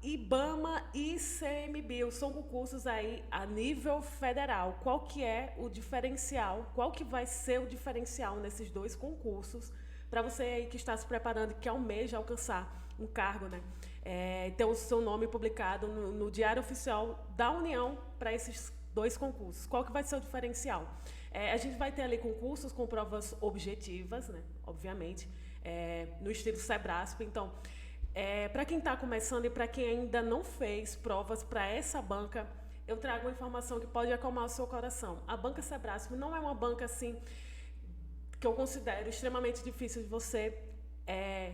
IBAMA e ICMBio são concursos aí a nível federal. Qual que é o diferencial? Qual que vai ser o diferencial nesses dois concursos para você aí que está se preparando, que almeja alcançar um cargo, né? Ter o seu nome publicado no Diário Oficial da União para esses dois concursos. Qual que vai ser o diferencial? A gente vai ter ali concursos com provas objetivas, né? Obviamente, no estilo Sebrasp. Então, para quem está começando e para quem ainda não fez provas para essa banca, eu trago uma informação que pode acalmar o seu coração. A banca Sebrasp não é uma banca assim que eu considero extremamente difícil de você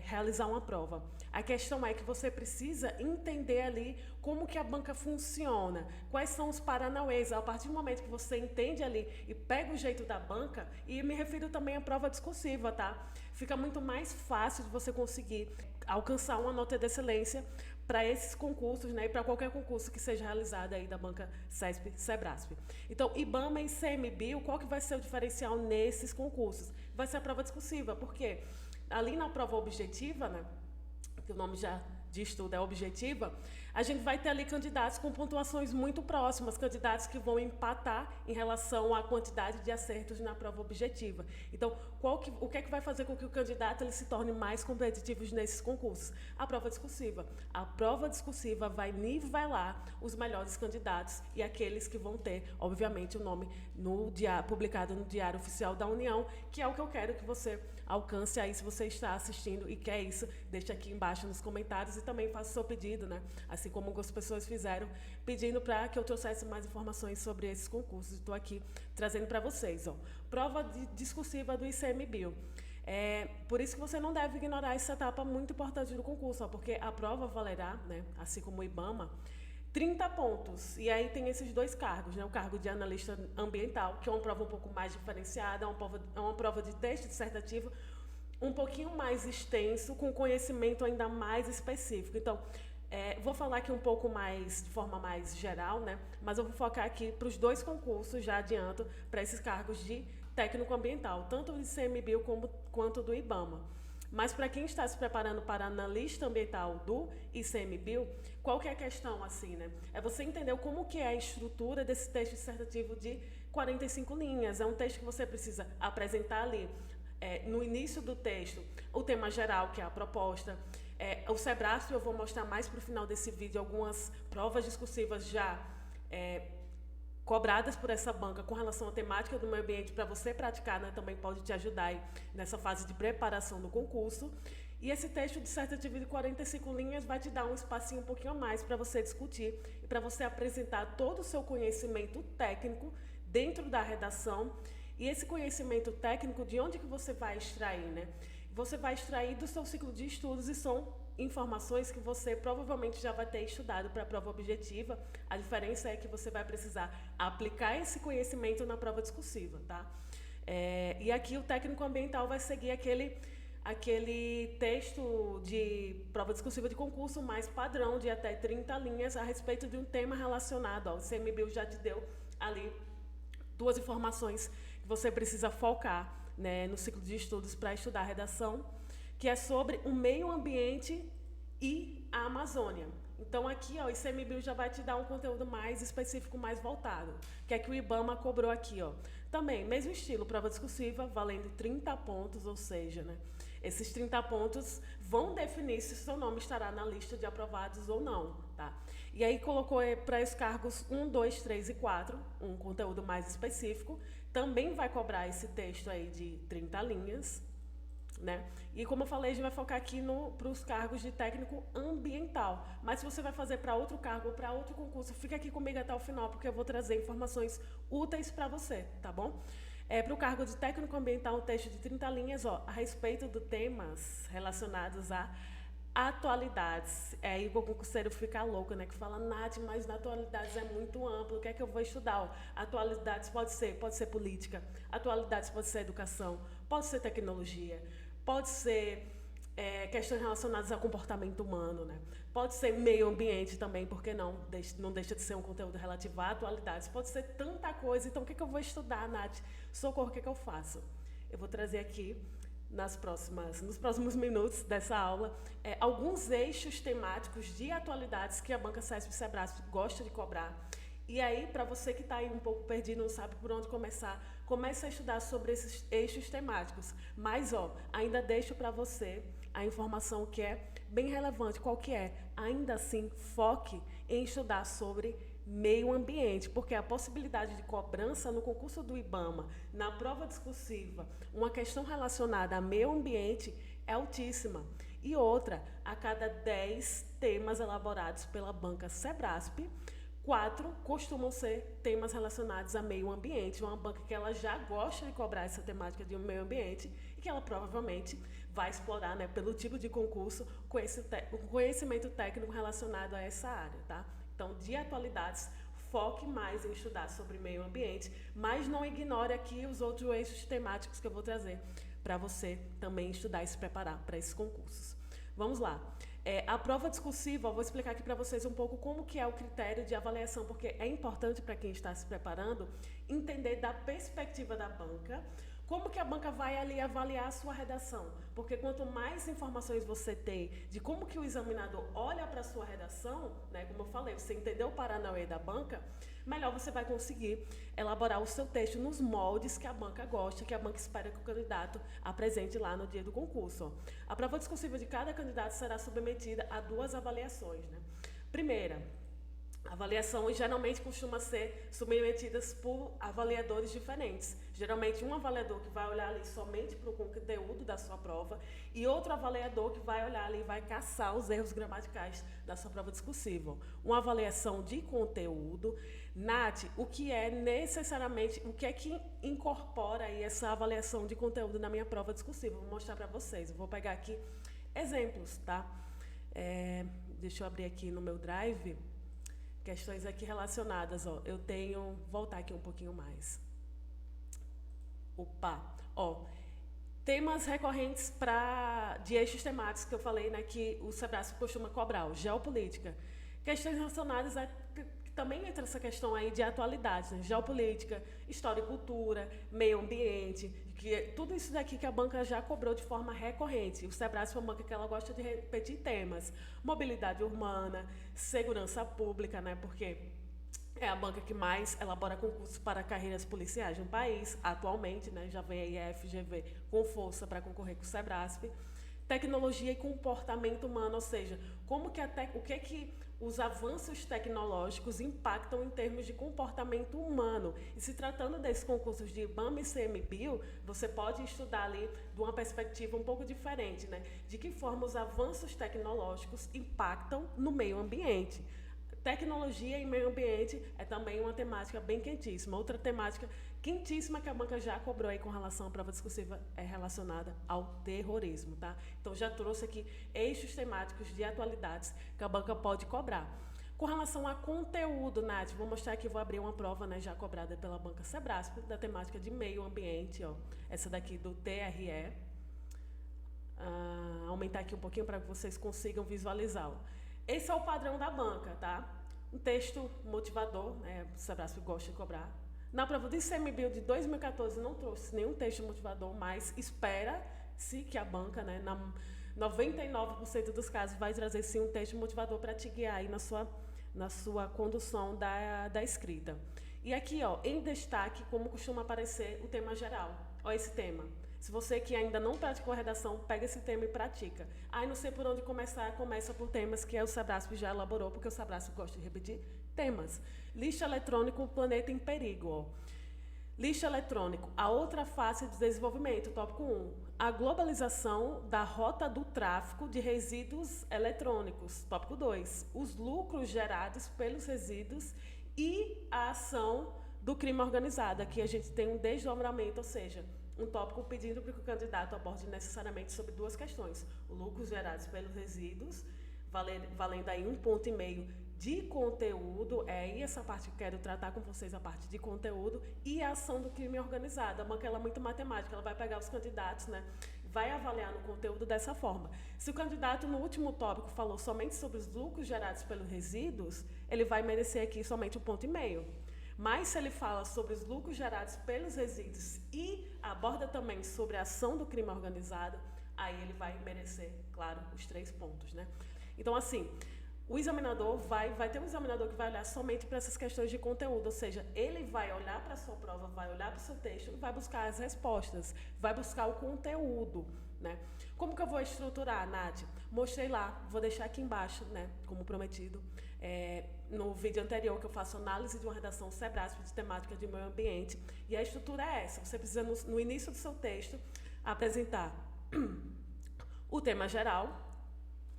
realizar uma prova. A questão é que você precisa entender ali como que a banca funciona, quais são os paranauês. A partir do momento que você entende ali e pega o jeito da banca, e me refiro também à prova discursiva, tá? Fica muito mais fácil de você conseguir alcançar uma nota de excelência para esses concursos, né, e para qualquer concurso que seja realizado aí da banca CESP, Sebrasp. Então, IBAMA e ICMBio, qual que vai ser o diferencial nesses concursos? Vai ser a prova discursiva, porque ali na prova objetiva, né, que o nome já diz tudo, é objetiva, a gente vai ter ali candidatos com pontuações muito próximas, candidatos que vão empatar em relação à quantidade de acertos na prova objetiva. Então, o que é que vai fazer com que o candidato ele se torne mais competitivo nesses concursos? A prova discursiva. A prova discursiva vai nivelar os melhores candidatos e aqueles que vão ter, obviamente, o nome publicado no Diário Oficial da União, que é o que eu quero que você alcance aí. Se você está assistindo e quer isso, deixe aqui embaixo nos comentários e também faça o seu pedido, né? Assim como algumas pessoas fizeram, pedindo para que eu trouxesse mais informações sobre esses concursos. Estou aqui trazendo para vocês. Ó. Prova discursiva do ICMBio. Por isso que você não deve ignorar essa etapa muito importante do concurso, ó, porque a prova valerá, né, assim como o IBAMA, 30 pontos. E aí tem esses dois cargos, né? O cargo de analista ambiental, que é uma prova um pouco mais diferenciada, é uma prova de texto dissertativo um pouquinho mais extenso, com conhecimento ainda mais específico. Então, vou falar aqui um pouco mais, de forma mais geral, né? Mas eu vou focar aqui para os dois concursos, já adianto, para esses cargos de técnico ambiental, tanto do ICMBio quanto do IBAMA. Mas para quem está se preparando para analista ambiental do ICMBio, qual que é a questão, assim, né? É você entender como que é a estrutura desse texto dissertativo de 45 linhas. É um texto que você precisa apresentar ali, no início do texto, o tema geral, que é a proposta. O Sebrasp, eu vou mostrar mais para o final desse vídeo algumas provas discursivas já cobradas por essa banca com relação à temática do meio ambiente para você praticar, né, também pode te ajudar aí nessa fase de preparação do concurso. E esse texto dissertativo de 45 linhas vai te dar um espacinho um pouquinho a mais para você discutir e para você apresentar todo o seu conhecimento técnico dentro da redação. E esse conhecimento técnico, de onde que você vai extrair, né? Você vai extrair do seu ciclo de estudos e são informações que você provavelmente já vai ter estudado para a prova objetiva. A diferença é que você vai precisar aplicar esse conhecimento na prova discursiva, tá? E aqui o técnico ambiental vai seguir aquele texto de prova discursiva de concurso mais padrão, de até 30 linhas, a respeito de um tema relacionado. Ó, o ICMBio já te deu ali duas informações que você precisa focar, né, no ciclo de estudos para estudar a redação, que é sobre o meio ambiente e a Amazônia. Então aqui, ó, o ICMBio já vai te dar um conteúdo mais específico, mais voltado, que é que o IBAMA cobrou aqui, ó. Também, mesmo estilo, prova discursiva, valendo 30 pontos, ou seja, né, esses 30 pontos vão definir se o seu nome estará na lista de aprovados ou não, tá? E aí colocou para os cargos 1, 2, 3 e 4, um conteúdo mais específico. Também vai cobrar esse texto aí de 30 linhas, né? E como eu falei, a gente vai focar aqui para os cargos de técnico ambiental. Mas se você vai fazer para outro cargo ou para outro concurso, fica aqui comigo até o final, porque eu vou trazer informações úteis para você, tá bom? Para o cargo de técnico ambiental, um texto de 30 linhas, ó, a respeito de temas relacionados a atualidades. Aí o concurseiro fica louco, né? Que fala, Nath, mas na atualidades é muito amplo, o que é que eu vou estudar? Ó, atualidades pode ser política, atualidades pode ser educação, pode ser tecnologia, pode ser questões relacionadas ao comportamento humano, né? Pode ser meio ambiente também, porque não deixa de ser um conteúdo relativo a atualidades. Pode ser tanta coisa, então o que é que eu vou estudar, Nath? Socorro, o que é que eu faço? Eu vou trazer aqui nos próximos minutos dessa aula, alguns eixos temáticos de atualidades que a banca CESP-Sebrasp gosta de cobrar. E aí, para você que está aí um pouco perdido, não sabe por onde começar, comece a estudar sobre esses eixos temáticos. Mas, ainda deixo para você a informação que é bem relevante. Qual que é? Ainda assim, foque em estudar sobre meio ambiente, porque a possibilidade de cobrança no concurso do IBAMA, na prova discursiva, uma questão relacionada a meio ambiente é altíssima. E outra, a cada 10 temas elaborados pela banca Sebrasp, 4 costumam ser temas relacionados a meio ambiente, uma banca que ela já gosta de cobrar essa temática de meio ambiente e que ela provavelmente vai explorar, né, pelo tipo de concurso, o conhecimento técnico relacionado a essa área, tá? Então, de atualidades, foque mais em estudar sobre meio ambiente, mas não ignore aqui os outros eixos temáticos que eu vou trazer para você também estudar e se preparar para esses concursos. Vamos lá. A prova discursiva, eu vou explicar aqui para vocês um pouco como que é o critério de avaliação, porque é importante para quem está se preparando entender da perspectiva da banca, como que a banca vai ali avaliar a sua redação. Porque quanto mais informações você tem de como que o examinador olha para a sua redação, né, como eu falei, você entendeu o Paranauê da banca, melhor você vai conseguir elaborar o seu texto nos moldes que a banca gosta, que a banca espera que o candidato apresente lá no dia do concurso. A prova discursiva de cada candidato será submetida a 2 avaliações, né? Primeira, avaliações geralmente costumam ser submetidas por avaliadores diferentes. Geralmente um avaliador que vai olhar ali somente para o conteúdo da sua prova e outro avaliador que vai olhar ali e vai caçar os erros gramaticais da sua prova discursiva. Uma avaliação de conteúdo. Nath, o que é necessariamente, o que é que incorpora aí essa avaliação de conteúdo na minha prova discursiva? Vou mostrar para vocês. Eu vou pegar aqui exemplos, tá? Deixa eu abrir aqui no meu Drive. Questões aqui relacionadas, eu tenho, voltar aqui um pouquinho mais. Temas recorrentes de eixos temáticos que eu falei, né, que o Sebrasp costuma cobrar, geopolítica. Questões relacionadas também entra essa questão aí de atualidades, né, geopolítica, história e cultura, meio ambiente, tudo isso daqui que a banca já cobrou de forma recorrente. O Sebrasp é uma banca que ela gosta de repetir temas. Mobilidade urbana, segurança pública, né? Porque é a banca que mais elabora concursos para carreiras policiais no país, atualmente, né? Já vem a FGV com força para concorrer com o Sebrasp. Tecnologia e comportamento humano, ou seja, o que os avanços tecnológicos impactam em termos de comportamento humano. E se tratando desses concursos de IBAMA e CMBio, você pode estudar ali de uma perspectiva um pouco diferente, né? De que forma os avanços tecnológicos impactam no meio ambiente. Tecnologia e meio ambiente é também uma temática bem quentíssima. Outra temática quentíssima que a banca já cobrou aí com relação à prova discursiva é relacionada ao terrorismo, tá? Então, já trouxe aqui eixos temáticos de atualidades que a banca pode cobrar. Com relação a conteúdo, Nath, vou mostrar aqui, vou abrir uma prova, né, já cobrada pela banca Sebrasp, da temática de meio ambiente, essa daqui do TRE. Aumentar aqui um pouquinho para que vocês consigam visualizá-lo. Esse é o padrão da banca, tá? Um texto motivador, né? O Sebrasp gosta de cobrar. Na prova de ICMBio de 2014 não trouxe nenhum texto motivador, mas espera-se que a banca, né, na 99% dos casos, vai trazer sim um texto motivador para te guiar aí na sua condução da escrita. E aqui, em destaque, como costuma aparecer o tema geral. Esse tema. Se você que ainda não praticou a redação, pega esse tema e pratica. Não sei por onde começar, começa por temas que o Sebrasp já elaborou, porque o Sebrasp gosta de repetir temas. Lixo eletrônico, planeta em perigo. Lixo eletrônico, a outra face de desenvolvimento, tópico 1. A globalização da rota do tráfico de resíduos eletrônicos, tópico 2. Os lucros gerados pelos resíduos e a ação do crime organizado. Aqui a gente tem um desdobramento, ou seja, um tópico pedindo para que o candidato aborde necessariamente sobre 2 questões. Os lucros gerados pelos resíduos, valendo aí 1,5 ponto de conteúdo, e essa parte que eu quero tratar com vocês, a parte de conteúdo, e a ação do crime organizado. A banca ela é muito matemática, ela vai pegar os candidatos, né, vai avaliar no conteúdo dessa forma. Se o candidato no último tópico falou somente sobre os lucros gerados pelos resíduos, ele vai merecer aqui somente 1,5 ponto. Mas se ele fala sobre os lucros gerados pelos resíduos e aborda também sobre a ação do crime organizado, aí ele vai merecer, claro, os 3 pontos, né? Então, assim, o examinador vai ter um examinador que vai olhar somente para essas questões de conteúdo, ou seja, ele vai olhar para a sua prova, vai olhar para o seu texto e vai buscar as respostas, vai buscar o conteúdo, né? Como que eu vou estruturar, Nath? Mostrei lá, vou deixar aqui embaixo, né, como prometido, no vídeo anterior que eu faço análise de uma redação Sebrasp de temática de meio ambiente, e a estrutura é essa, você precisa no início do seu texto apresentar o tema geral,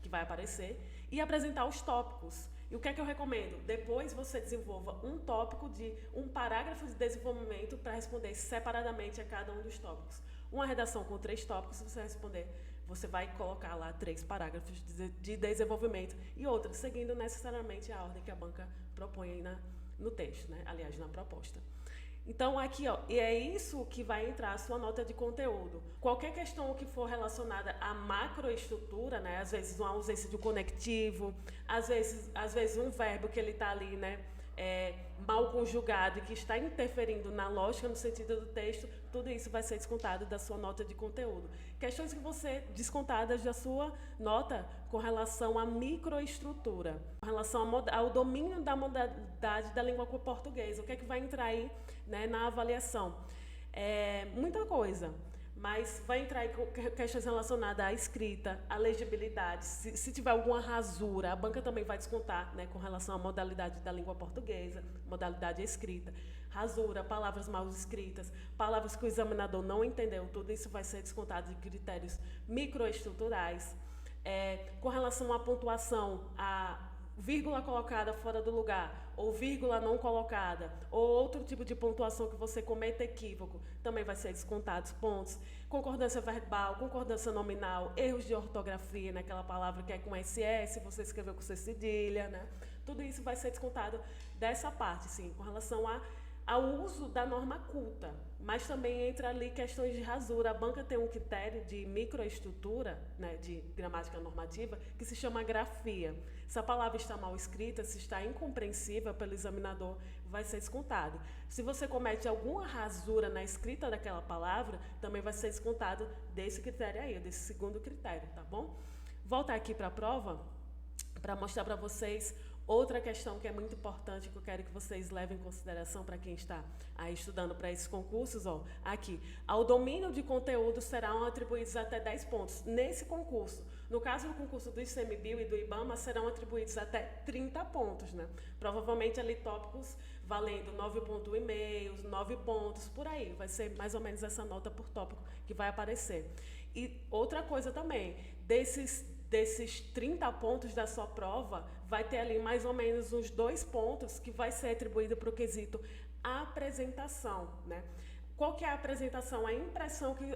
que vai aparecer, e apresentar os tópicos. E o que é que eu recomendo? Depois você desenvolva um tópico de um parágrafo de desenvolvimento para responder separadamente a cada um dos tópicos. Uma redação com 3 tópicos, se você responder, você vai colocar lá 3 parágrafos de desenvolvimento e outros, seguindo necessariamente a ordem que a banca propõe aí no texto, né? Aliás, na proposta. Então, aqui, ó, e é isso que vai entrar a sua nota de conteúdo. Qualquer questão que for relacionada à macroestrutura, né, às vezes uma ausência de um conectivo, às vezes um verbo que ele está ali, né, mal conjugado e que está interferindo na lógica, no sentido do texto, tudo isso vai ser descontado da sua nota de conteúdo. Questões que vão ser descontadas da sua nota com relação à microestrutura, com relação ao domínio da modalidade da língua portuguesa. O que é que vai entrar aí, né, na avaliação? Muita coisa, mas vai entrar aí questões relacionadas à escrita, à legibilidade. Se tiver alguma rasura, a banca também vai descontar, né, com relação à modalidade da língua portuguesa, modalidade escrita. Rasura, palavras mal escritas, palavras que o examinador não entendeu, tudo isso vai ser descontado de critérios microestruturais. Com relação à pontuação, a vírgula colocada fora do lugar, ou vírgula não colocada, ou outro tipo de pontuação que você cometa equívoco, também vai ser descontados pontos. Concordância verbal, concordância nominal, erros de ortografia, naquela palavra que é com SS, você escreveu com C cedilha, né? Tudo isso vai ser descontado dessa parte, sim, com relação ao uso da norma culta, mas também entra ali questões de rasura. A banca tem um critério de microestrutura, né, de gramática normativa, que se chama grafia. Se a palavra está mal escrita, se está incompreensível pelo examinador, vai ser descontado. Se você comete alguma rasura na escrita daquela palavra, também vai ser descontado desse critério aí, desse segundo critério, tá bom? Voltar aqui para a prova, para mostrar para vocês outra questão que é muito importante, que eu quero que vocês levem em consideração para quem está aí estudando para esses concursos, ó, aqui. Ao domínio de conteúdo serão atribuídos até 10 pontos. Nesse concurso, no caso do concurso do ICMBio e do IBAMA, serão atribuídos até 30 pontos, né? Provavelmente ali tópicos valendo 9,5, 9 pontos, por aí. Vai ser mais ou menos essa nota por tópico que vai aparecer. E outra coisa também, desses 30 pontos da sua prova, vai ter ali mais ou menos uns 2 pontos que vai ser atribuído para o quesito apresentação, né? Qual que é a apresentação?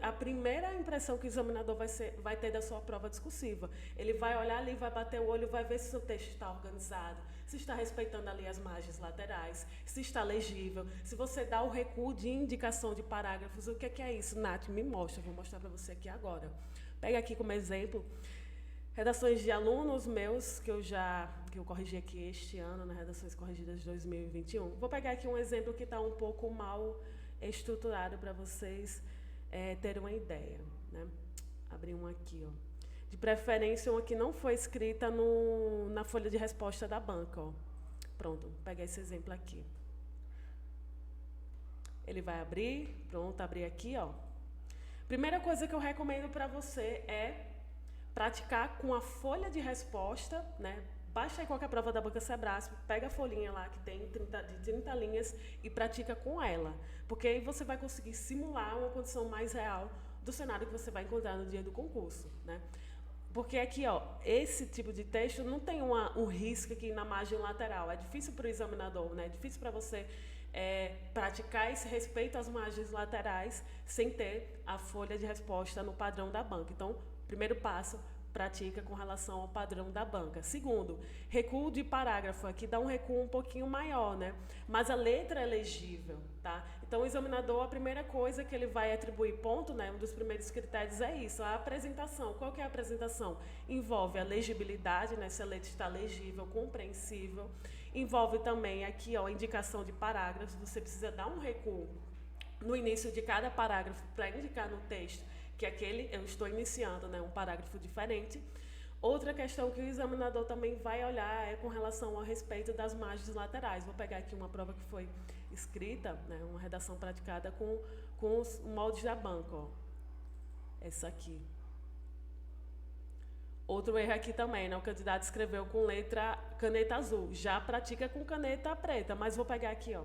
A primeira impressão que o examinador vai ter da sua prova discursiva. Ele vai olhar ali, vai bater o olho, vai ver se o seu texto está organizado, se está respeitando ali as margens laterais, se está legível, se você dá o recuo de indicação de parágrafos. O que é isso, Nath? Me mostra, vou mostrar para você aqui agora. Pega aqui como exemplo redações de alunos meus, que eu corrigi aqui este ano, nas redações corrigidas de 2021. Vou pegar aqui um exemplo que está um pouco mal estruturado para vocês terem uma ideia, né? Abri um aqui, ó. De preferência, uma que não foi escrita na folha de resposta da banca, ó. Pronto, vou pegar esse exemplo aqui. Ele vai abrir, pronto, abri aqui, ó. Primeira coisa que eu recomendo para você é praticar com a folha de resposta, né? Baixa aí qualquer prova da banca Sebrasp, pega a folhinha lá que tem de 30 linhas e pratica com ela. Porque aí você vai conseguir simular uma condição mais real do cenário que você vai encontrar no dia do concurso, né? Porque aqui, ó, esse tipo de texto não tem um risco aqui na margem lateral. É difícil para o examinador, né? É difícil para você praticar esse respeito às margens laterais sem ter a folha de resposta no padrão da banca. Então, primeiro passo, pratica com relação ao padrão da banca. Segundo, recuo de parágrafo, aqui dá um recuo um pouquinho maior, né? Mas a letra é legível, tá? Então, o examinador, a primeira coisa que ele vai atribuir ponto, né? Um dos primeiros critérios é isso, a apresentação. Qual que é a apresentação? Envolve a legibilidade, né? Se a letra está legível, compreensível. Envolve também aqui, ó, a indicação de parágrafos. Você precisa dar um recuo no início de cada parágrafo para indicar no texto que aquele eu estou iniciando, né, um parágrafo diferente. Outra questão que o examinador também vai olhar é com relação ao respeito das margens laterais. Vou pegar aqui uma prova que foi escrita, né, uma redação praticada com os moldes da banca. Ó. Essa aqui. Outro erro aqui também, né, o candidato escreveu com caneta azul. Já pratica com caneta preta, mas vou pegar aqui, ó,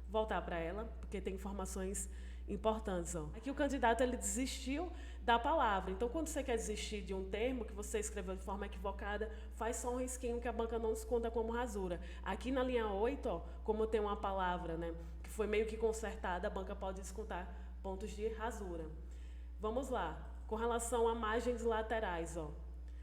voltar para ela, porque tem informações importantes. Ó. Aqui o candidato ele desistiu da palavra. Então, quando você quer desistir de um termo que você escreveu de forma equivocada, faz só um risquinho que a banca não desconta como rasura. Aqui na linha 8, ó, como tem uma palavra, né, que foi meio que consertada, a banca pode descontar pontos de rasura. Vamos lá. Com relação a margens laterais, ó.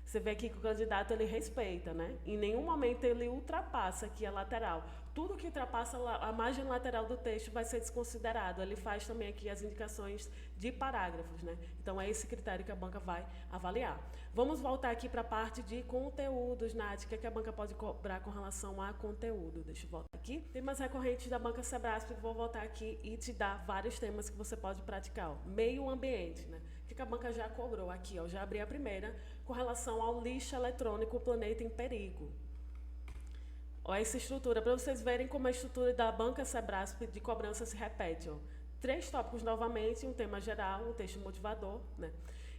Você vê aqui que o candidato ele respeita, né? Em nenhum momento ele ultrapassa aqui a lateral. Tudo que ultrapassa a margem lateral do texto vai ser desconsiderado. Ele faz também aqui as indicações de parágrafos, né? Então é esse critério que a banca vai avaliar. Vamos voltar aqui para a parte de conteúdos, Nath. O que a banca pode cobrar com relação a conteúdo? Deixa eu voltar aqui. Temas recorrentes da banca Sebrasp, vou voltar aqui e te dar vários temas que você pode praticar. Ó. Meio ambiente, né? O que a banca já cobrou aqui? Ó, já abri a primeira, com relação ao lixo eletrônico, o planeta em perigo. Olha essa estrutura, para vocês verem como a estrutura da banca Sebrasp de cobrança se repete. Ó. 3 tópicos novamente, um tema geral, um texto motivador, né?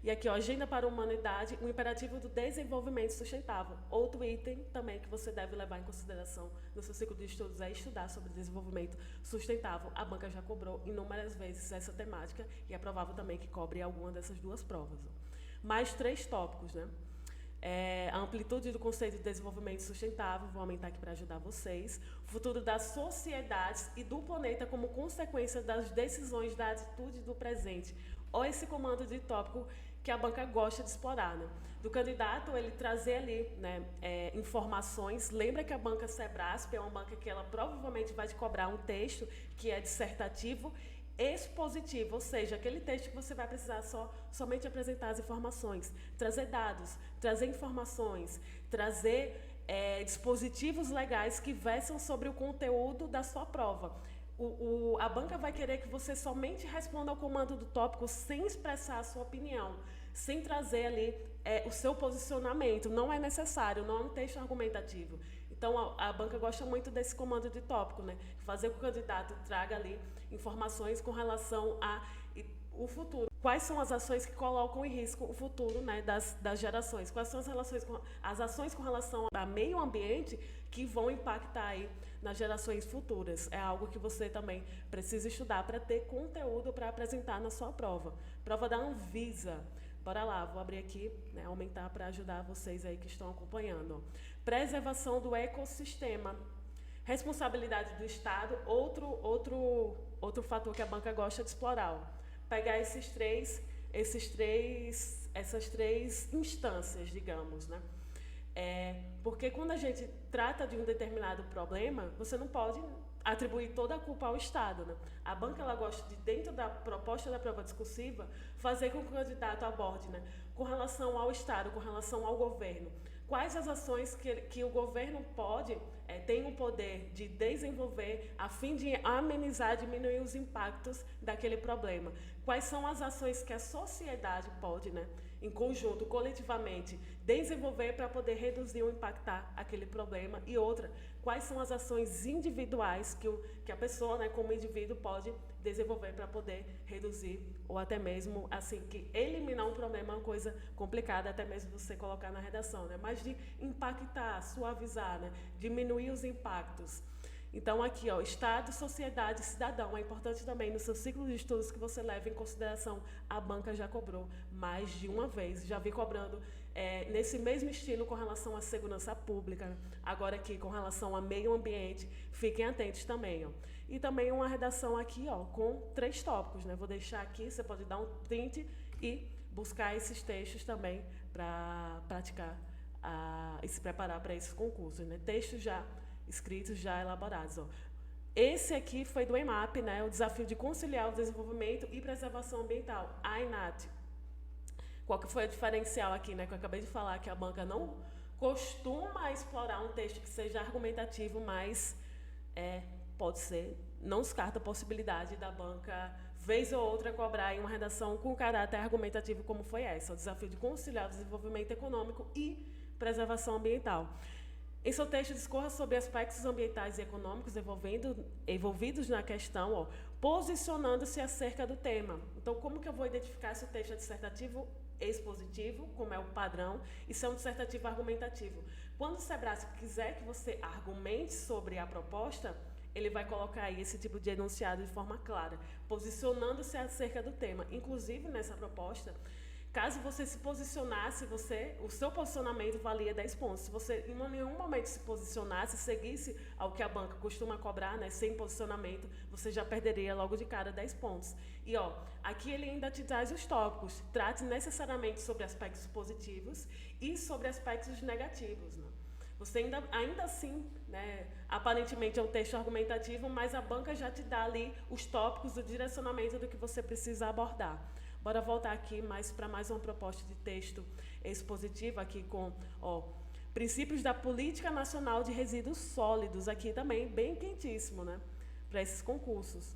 E aqui, ó, agenda para a humanidade, o imperativo do desenvolvimento sustentável. Outro item também que você deve levar em consideração no seu ciclo de estudos é estudar sobre desenvolvimento sustentável. A banca já cobrou inúmeras vezes essa temática e é provável também que cobre alguma dessas duas provas. Ó. Mais 3 tópicos, né? A amplitude do conceito de desenvolvimento sustentável, vou aumentar aqui para ajudar vocês. O futuro das sociedades e do planeta como consequência das decisões da atitude do presente. Olha esse comando de tópico que a banca gosta de explorar, né? Do candidato, ele trazer ali, né, informações. Lembra que a banca Sebrasp é uma banca que ela provavelmente vai te cobrar um texto que é dissertativo expositivo, ou seja, aquele texto que você vai precisar somente apresentar as informações, trazer dados, trazer informações, trazer dispositivos legais que versam sobre o conteúdo da sua prova. A banca vai querer que você somente responda ao comando do tópico sem expressar a sua opinião, sem trazer ali o seu posicionamento. Não é necessário, não é um texto argumentativo. Então, a banca gosta muito desse comando de tópico, né? Fazer com que o candidato traga ali informações com relação ao futuro. Quais são as ações que colocam em risco o futuro, né, das gerações? Quais são as ações com relação ao meio ambiente que vão impactar aí nas gerações futuras? É algo que você também precisa estudar para ter conteúdo para apresentar na sua prova. Prova da Anvisa. Bora lá, vou abrir aqui, né, aumentar para ajudar vocês aí que estão acompanhando. Ó. Preservação do ecossistema. Responsabilidade do Estado, outro fator que a banca gosta de explorar. Ó. Pegar essas três instâncias, digamos, né? Porque quando a gente trata de um determinado problema, você não pode atribuir toda a culpa ao Estado, né? A banca ela gosta de, dentro da proposta da prova discursiva, fazer com que o candidato aborde, né, com relação ao Estado, com relação ao governo. Quais as ações que o governo tem o poder de desenvolver a fim de amenizar, diminuir os impactos daquele problema? Quais são as ações que a sociedade pode, né, em conjunto, coletivamente, desenvolver para poder reduzir ou impactar aquele problema? E outra, quais são as ações individuais que a pessoa, né, como indivíduo, pode desenvolver para poder reduzir ou até mesmo, assim, que eliminar um problema é uma coisa complicada, até mesmo você colocar na redação, né? Mas de impactar, suavizar, né? Diminuir os impactos. Então, aqui, ó, Estado, sociedade, cidadão. É importante também no seu ciclo de estudos que você leve em consideração. A banca já cobrou mais de uma vez, já vem cobrando nesse mesmo estilo com relação à segurança pública. Né? Agora aqui, com relação ao meio ambiente, fiquem atentos também, ó. E também uma redação aqui, ó, com 3 tópicos, né? Vou deixar aqui, você pode dar um print e buscar esses textos também para praticar e se preparar para esses concursos, né? Textos já escritos, já elaborados. Ó. Esse aqui foi do EMAP, né? O desafio de conciliar o desenvolvimento e preservação ambiental, a INAT. Qual que foi o diferencial aqui, né? Que eu acabei de falar, que a banca não costuma explorar um texto que seja argumentativo, mas pode ser, não descarta a possibilidade da banca, vez ou outra, cobrar em uma redação com caráter argumentativo como foi essa, o desafio de conciliar o desenvolvimento econômico e preservação ambiental. Em seu texto, discorra sobre aspectos ambientais e econômicos envolvidos na questão, ó, posicionando-se acerca do tema. Então, como que eu vou identificar se o texto é dissertativo expositivo, como é o padrão, e se é um dissertativo argumentativo? Quando o Sebrasp quiser que você argumente sobre a proposta, ele vai colocar aí esse tipo de enunciado de forma clara, posicionando-se acerca do tema. Inclusive, nessa proposta, caso você se posicionasse, o seu posicionamento valia 10 pontos. Se você em nenhum momento se posicionasse, seguisse ao que a banca costuma cobrar, né, sem posicionamento, você já perderia logo de cara 10 pontos. E ó, aqui ele ainda te traz os tópicos. Trate necessariamente sobre aspectos positivos e sobre aspectos negativos, né? Você ainda assim, né, aparentemente é um texto argumentativo, mas a banca já te dá ali os tópicos, o direcionamento do que você precisa abordar. Bora voltar aqui para mais uma proposta de texto expositiva aqui com princípios da Política Nacional de Resíduos Sólidos, aqui também bem quentíssimo, né, para esses concursos.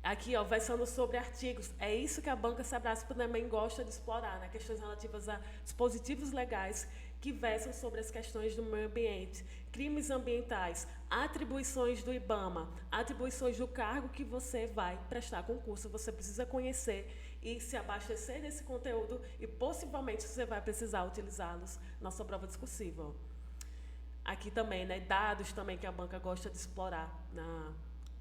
Aqui, versando sobre artigos, é isso que a banca Sebrasp também gosta de explorar, né, questões relativas a dispositivos legais que versam sobre as questões do meio ambiente, crimes ambientais, atribuições do IBAMA, atribuições do cargo que você vai prestar concurso. Você precisa conhecer e se abastecer desse conteúdo e possivelmente você vai precisar utilizá-los na sua prova discursiva. Aqui também, né, dados também que a banca gosta de explorar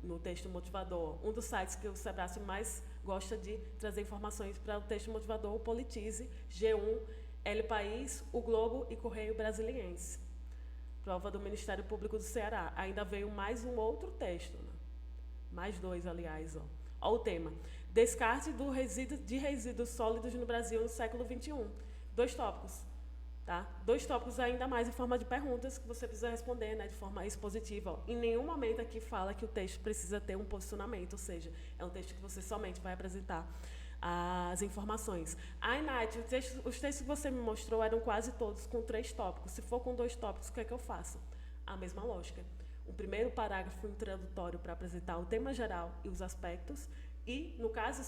no texto motivador. Um dos sites que o Sebrasp mais gosta de trazer informações para o texto motivador, o Politize, G1, El País, O Globo e Correio Brasiliense. Prova do Ministério Público do Ceará. Ainda veio mais um outro texto, né? Mais dois, aliás. Ó o tema. Descarte de resíduos sólidos no Brasil no século XXI. 2 tópicos. Tá? 2 tópicos ainda mais em forma de perguntas que você precisa responder, né, de forma expositiva. Ó. Em nenhum momento aqui fala que o texto precisa ter um posicionamento, ou seja, é um texto que você somente vai apresentar as informações. Nath, os textos que você me mostrou eram quase todos com 3 tópicos. Se for com 2 tópicos, o que é que eu faço? A mesma lógica. O primeiro parágrafo introdutório para apresentar o tema geral e os aspectos. E, no caso,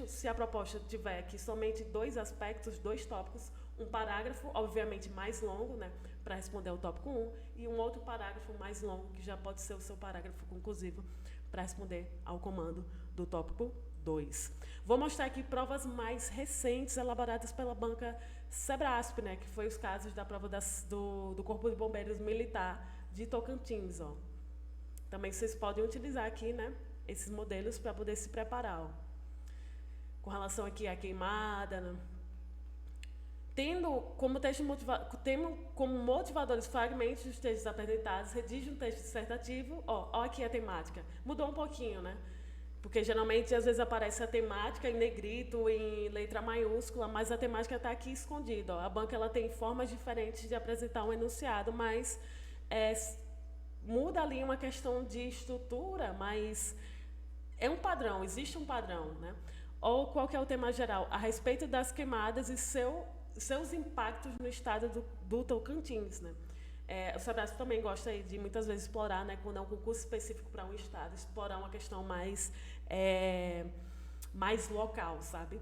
se a proposta tiver aqui somente 2 aspectos, 2 tópicos, um parágrafo, obviamente, mais longo, né, para responder ao tópico 1, e um outro parágrafo mais longo, que já pode ser o seu parágrafo conclusivo, para responder ao comando do tópico 2. Vou mostrar aqui provas mais recentes elaboradas pela banca Sebrasp, né, que foi os casos da prova do Corpo de Bombeiros Militar de Tocantins. Ó. Também vocês podem utilizar aqui, né, esses modelos para poder se preparar. Ó. Com relação aqui à queimada, né, tendo como motivadores fragmentos dos textos apresentados, redige um texto dissertativo. Ó, aqui a temática. Mudou um pouquinho, né? Porque geralmente às vezes aparece a temática em negrito, em letra maiúscula, mas a temática está aqui escondida. Ó. A banca ela tem formas diferentes de apresentar um enunciado, mas muda ali uma questão de estrutura, mas é um padrão, existe um padrão, né? Ou qual que é o tema geral? A respeito das queimadas e seus impactos no estado do Tocantins, né? O Sebrasp também gosta de muitas vezes explorar, né, quando é um concurso específico para um estado, explorar uma questão mais local, sabe?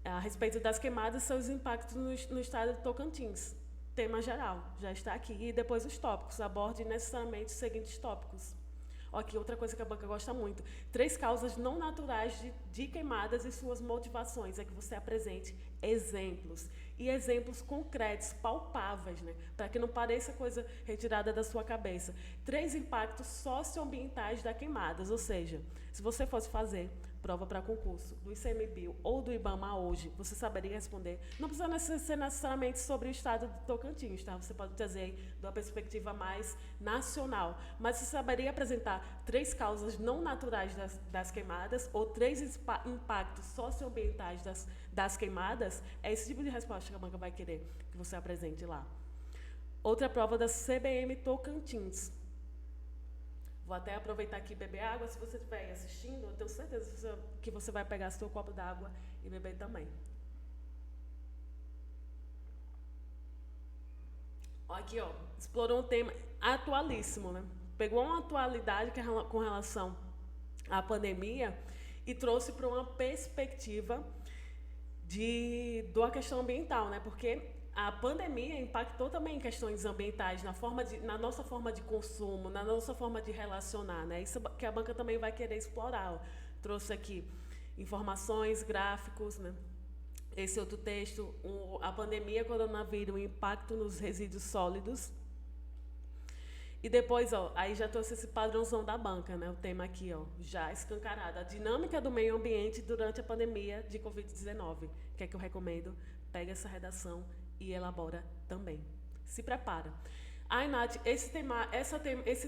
A respeito das queimadas e seus impactos no estado do Tocantins. Tema geral, já está aqui. E depois os tópicos, aborde necessariamente os seguintes tópicos. Aqui, outra coisa que a banca gosta muito. 3 causas não naturais de queimadas e suas motivações. É que você apresente exemplos. E exemplos concretos, palpáveis, né? Para que não pareça coisa retirada da sua cabeça. 3 impactos socioambientais da queimadas. Ou seja, se você fosse fazer prova para concurso do ICMBio ou do IBAMA hoje, você saberia responder. Não precisa ser necessariamente sobre o estado do Tocantins, tá? Você pode trazer aí de uma perspectiva mais nacional. Mas você saberia apresentar 3 causas não naturais das queimadas ou 3 impactos socioambientais das queimadas, é esse tipo de resposta que a banca vai querer que você apresente lá. Outra prova da CBM Tocantins. Vou até aproveitar aqui e beber água. Se você estiver aí assistindo, eu tenho certeza que você vai pegar seu copo d'água e beber também. Aqui, ó, explorou um tema atualíssimo, né? Pegou uma atualidade que é com relação à pandemia e trouxe para uma perspectiva da questão ambiental, né? Porque a pandemia impactou também em questões ambientais, na nossa forma de consumo, na nossa forma de relacionar, né? Isso que a banca também vai querer explorar. Ó. Trouxe aqui informações, gráficos, né? Esse outro texto, a pandemia, coronavírus, o impacto nos resíduos sólidos. E depois, ó, aí já trouxe esse padrãozão da banca, né? O tema aqui, ó, já escancarado. A dinâmica do meio ambiente durante a pandemia de Covid-19. O que é que eu recomendo? Pega essa redação e elabora também. Se prepara. Ai, Nath, esse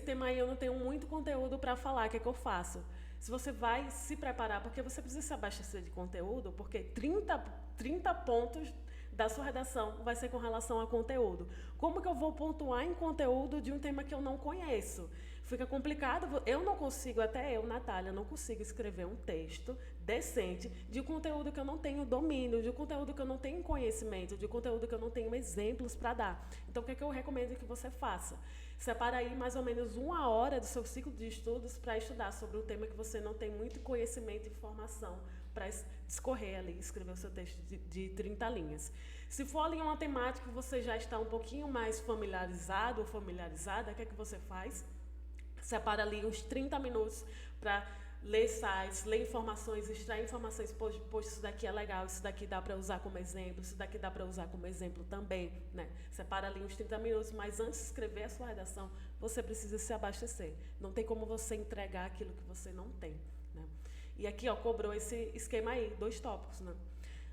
tema aí eu não tenho muito conteúdo para falar. O que é que eu faço? Se você vai se preparar, porque você precisa se abastecer de conteúdo, porque 30 pontos da sua redação vai ser com relação a conteúdo. Como que eu vou pontuar em conteúdo de um tema que eu não conheço? Fica complicado. Eu não consigo, até eu, Natália, não consigo escrever um texto decente de conteúdo que eu não tenho domínio, de conteúdo que eu não tenho conhecimento, de conteúdo que eu não tenho exemplos para dar. Então, o que é que eu recomendo que você faça? Separa aí mais ou menos 1 hora do seu ciclo de estudos para estudar sobre um tema que você não tem muito conhecimento e informação para discorrer ali, escrever o seu texto de 30 linhas. Se for ali uma temática que você já está um pouquinho mais familiarizado ou familiarizada, o que é que você faz? Separa ali uns 30 minutos para ler sites, ler informações, extrair informações, poxa, isso daqui é legal, isso daqui dá para usar como exemplo, isso daqui dá para usar como exemplo também, né? Separa ali uns 30 minutos, mas antes de escrever a sua redação, você precisa se abastecer. Não tem como você entregar aquilo que você não tem, né? E aqui, ó, cobrou esse esquema aí, 2 tópicos, né?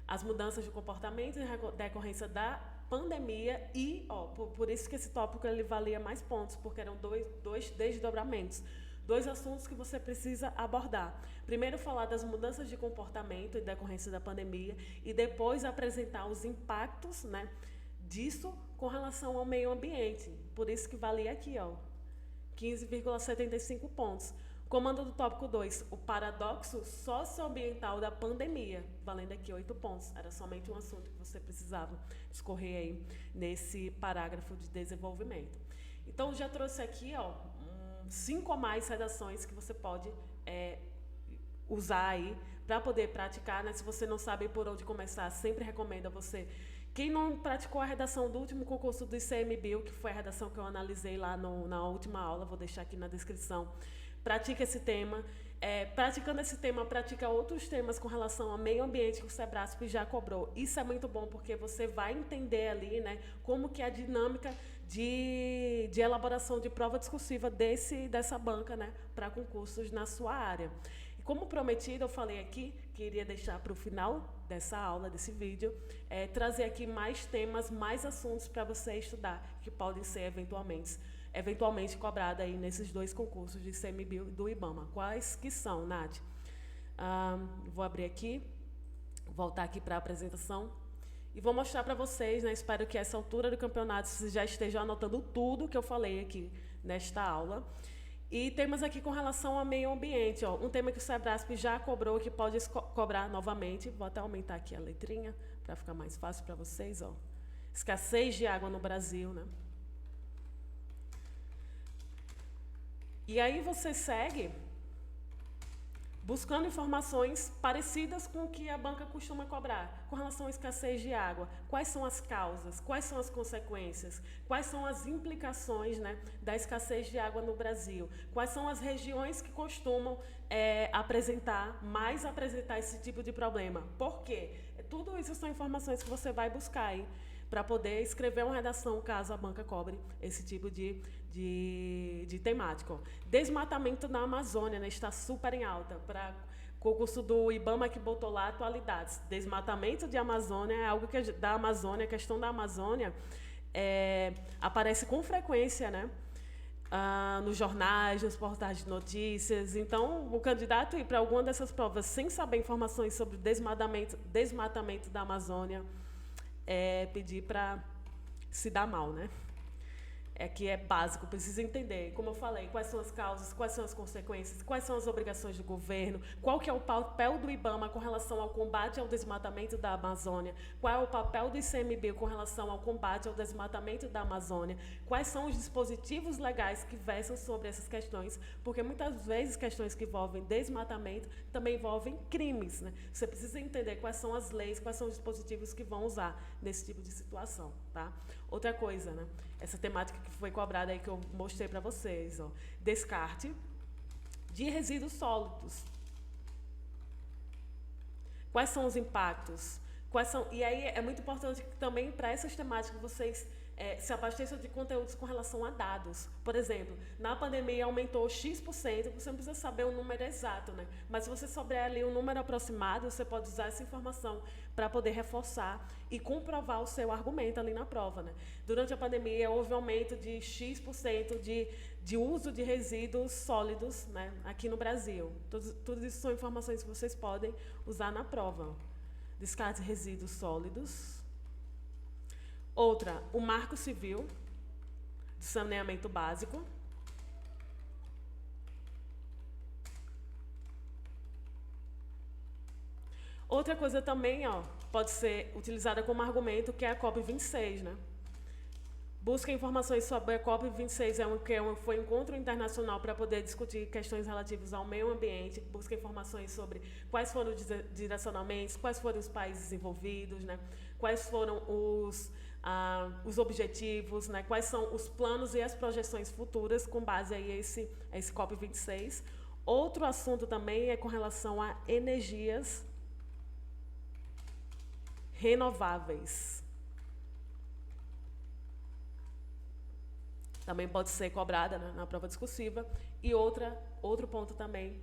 As mudanças de comportamento em decorrência da pandemia e, ó, por isso que esse tópico ele valia mais pontos, porque eram dois desdobramentos. 2 assuntos que você precisa abordar. Primeiro, falar das mudanças de comportamento em decorrência da pandemia e depois apresentar os impactos, né, disso com relação ao meio ambiente. Por isso que valia aqui, ó, 15,75 pontos. Comando do tópico 2, o paradoxo socioambiental da pandemia, valendo aqui 8 pontos. Era somente um assunto que você precisava discorrer aí nesse parágrafo de desenvolvimento. Então, já trouxe aqui, ó, 5 ou mais redações que você pode usar aí para poder praticar, né? Se você não sabe por onde começar, sempre recomendo a você. Quem não praticou a redação do último concurso do ICMBio, que foi a redação que eu analisei lá na última aula, vou deixar aqui na descrição, pratica esse tema. Praticando esse tema, pratica outros temas com relação ao meio ambiente que o Sebrasp já cobrou. Isso é muito bom, porque você vai entender ali, né, como que é a dinâmica de elaboração de prova discursiva dessa banca, né, para concursos na sua área. E como prometido, eu falei aqui que iria deixar para o final dessa aula, desse vídeo, trazer aqui mais temas, mais assuntos para você estudar, que podem ser eventualmente cobrada aí nesses 2 concursos de ICMBio e do IBAMA. Quais que são, Nath? Vou abrir aqui, voltar aqui para a apresentação e vou mostrar para vocês, né? Espero que a essa altura do campeonato vocês já estejam anotando tudo que eu falei aqui nesta aula. E temos aqui com relação ao meio ambiente, ó, um tema que o Sebrasp já cobrou, que pode cobrar novamente. Vou até aumentar aqui a letrinha para ficar mais fácil para vocês, ó. Escassez de água no Brasil, né? E aí você segue buscando informações parecidas com o que a banca costuma cobrar, com relação à escassez de água. Quais são as causas? Quais são as consequências? Quais são as implicações, né, da escassez de água no Brasil? Quais são as regiões que costumam apresentar esse tipo de problema? Por quê? Tudo isso são informações que você vai buscar aí para poder escrever uma redação caso a banca cobre esse tipo de temática. Desmatamento na Amazônia, né, está super em alta. Para concurso do IBAMA que botou lá atualidades. Desmatamento de Amazônia é algo que da Amazônia, a questão da Amazônia aparece com frequência, né? nos jornais, nos portais de notícias. Então, o candidato ir para alguma dessas provas sem saber informações sobre o desmatamento da Amazônia é pedir para se dar mal, né? É que é básico, precisa entender, como eu falei, quais são as causas, quais são as consequências, quais são as obrigações do governo, qual que é o papel do IBAMA com relação ao combate ao desmatamento da Amazônia, qual é o papel do ICMBio com relação ao combate ao desmatamento da Amazônia, quais são os dispositivos legais que versam sobre essas questões, porque muitas vezes questões que envolvem desmatamento também envolvem crimes, né? Você precisa entender quais são as leis, quais são os dispositivos que vão usar nesse tipo de situação, tá? Outra coisa, né? Essa temática que foi cobrada aí que eu mostrei para vocês, ó. Descarte de resíduos sólidos. Quais são os impactos? E aí é muito importante que também para essas temáticas vocês se abasteçam de conteúdos com relação a dados. Por exemplo, na pandemia aumentou X%, você não precisa saber o número exato, né? Mas se você souber ali o número aproximado, você pode usar essa informação para poder reforçar e comprovar o seu argumento ali na prova, né? Durante a pandemia, houve um aumento de X% de uso de resíduos sólidos, né, aqui no Brasil. Tudo isso são informações que vocês podem usar na prova. Descarte de resíduos sólidos. Outra, o Marco Civil de Saneamento Básico. Outra coisa também, ó, pode ser utilizada como argumento, que é a COP26, né? Busca informações sobre a COP26, foi um encontro internacional para poder discutir questões relativas ao meio ambiente, busca informações sobre quais foram os direcionamentos, quais foram os países envolvidos, né? Quais foram os objetivos, né? Quais são os planos e as projeções futuras com base aí a esse COP26. Outro assunto também é com relação a energias renováveis. Também pode ser cobrada, né, na prova discursiva. E outro ponto também,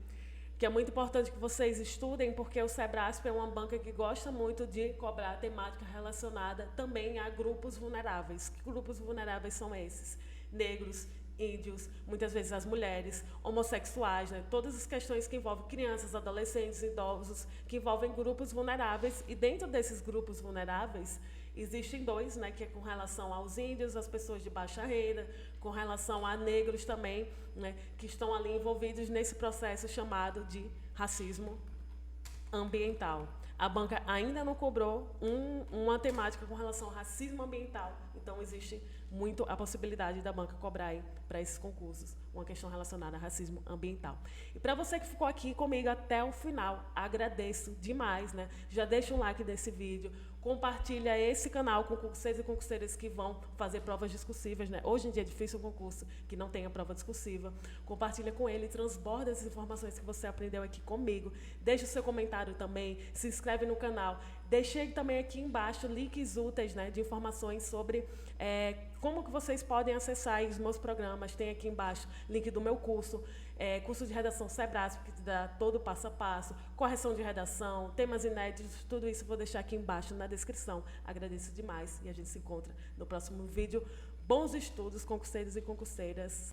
que é muito importante que vocês estudem, porque o Sebrasp é uma banca que gosta muito de cobrar temática relacionada também a grupos vulneráveis. Que grupos vulneráveis são esses? Negros, índios, muitas vezes as mulheres, homossexuais, né? Todas as questões que envolvem crianças, adolescentes, idosos, que envolvem grupos vulneráveis. E dentro desses grupos vulneráveis, existem dois, né, que é com relação aos índios, as pessoas de baixa renda, com relação a negros também, né, que estão ali envolvidos nesse processo chamado de racismo ambiental. A banca ainda não cobrou uma temática com relação ao racismo ambiental, então existe muito a possibilidade da banca cobrar para esses concursos uma questão relacionada a racismo ambiental. E para você que ficou aqui comigo até o final, agradeço demais, né? Já deixa um like nesse vídeo, compartilha esse canal com concurseiros e concurseiras que vão fazer provas discursivas, né? Hoje em dia é difícil um concurso que não tenha prova discursiva. Compartilha com ele, transborda as informações que você aprendeu aqui comigo. Deixa o seu comentário também, se inscreve no canal. Deixei também aqui embaixo links úteis, né, de informações sobre como que vocês podem acessar os meus programas. Tem aqui embaixo link do meu curso, curso de redação Sebrasp, que te dá todo o passo a passo, correção de redação, temas inéditos, tudo isso eu vou deixar aqui embaixo na descrição. Agradeço demais e a gente se encontra no próximo vídeo. Bons estudos, concurseiros e concurseiras.